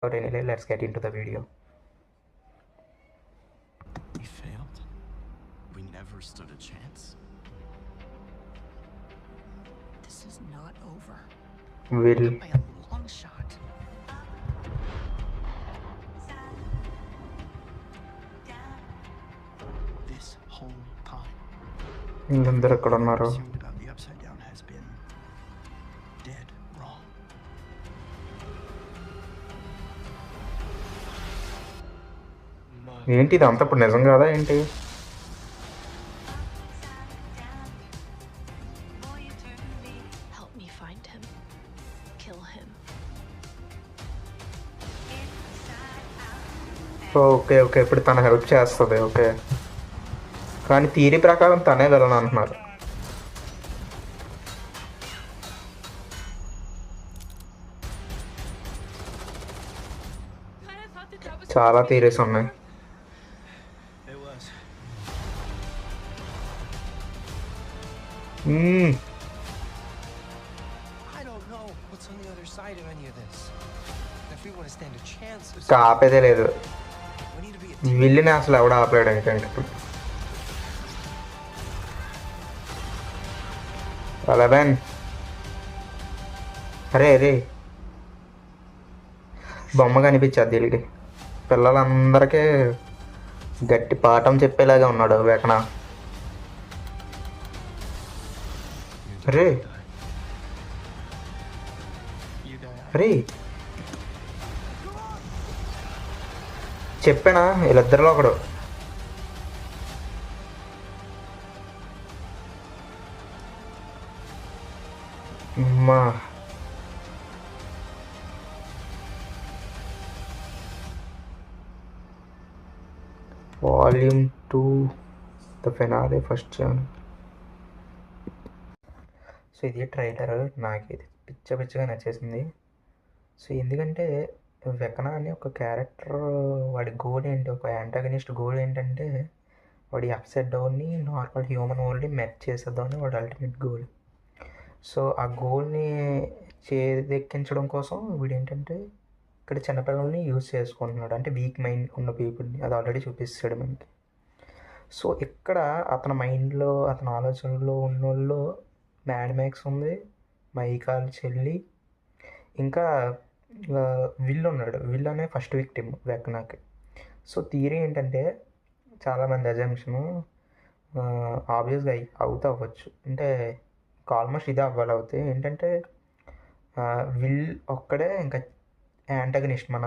Anyway, let's get into the video. We failed. We never stood a chance. This is not over. Will By a long shot. This whole time, వీళ్ళందరూ ఎక్కడ ఉన్నారు? assumed about the Upside Down has been dead wrong. ఏంటి ఇదంతా ఇప్పుడు నిజం కాదా ఏంటి? Help me find him. Kill him. Okay okay ఇప్పుడు తన హెల్ప్ చేస్తుంది. ఓకే కానీ థియరీ ప్రకారం తనే వెళ్ళను అంటున్నారు. చాలా థియరీస్ ఉన్నాయి. It was. I don't know what's on the other side of any of this. If we want to stand a chance of ఆపేదే లేదు. we need to be a విల్లుని అసలు ఎవడ ఆపలేడు ఏంటంటే 11. అరే అరే బొమ్మ కనిపించదు దీనికి. పిల్లలందరికీ గట్టి పాఠం చెప్పేలాగా ఉన్నాడు వెకన. అరే You die. అరే చెప్పానా వీళ్ళిద్దరిలో ఒకడు. అమ్మా volume 2 the finale first zone. So ఇది ట్రైలర్. నాకు ఇది పిచ్చగా నచ్చేసింది. సో ఎందుకంటే వెకనా అనే ఒక క్యారెక్టర్ వాడి గోల్ ఏంటి, ఒక యాంటాగనిస్ట్ గోల్ ఏంటంటే వాడి అప్సెట్ డౌన్ని నార్మల్ హ్యూమన్ వరల్డ్ని మెచ్ చేసేద్దామని వాడి అల్టిమేట్ గోల్. సో ఆ గోల్ని చేదెక్కించడం కోసం వీడు ఏంటంటే ఇక్కడ చిన్నపిల్లల్ని యూజ్ చేసుకుంటున్నాడు, అంటే వీక్ మైండ్ ఉన్న పీపుల్ని. అది ఆల్రెడీ చూపిస్తాడు మనకి. సో ఇక్కడ అతని మైండ్లో అతని ఆలోచనలో ఉన్నోళ్ళు మ్యాడ్ మ్యాక్స్ ఉంది, మైకాల్ చెల్లి, ఇంకా విల్ ఉన్నాడు. విల్ అనే ఫస్ట్ విక్టిమ్ వెకనాకి. సో థియరీ ఏంటంటే చాలామంది అజంప్షను ఆబ్వియస్గా అవ్వచ్చు, అంటే ఆల్మోస్ట్ ఇదే అవ్వాలి. అవుతాయి ఏంటంటే విల్ ఒక్కడే ఇంకా యాంటగనిస్ట్ మన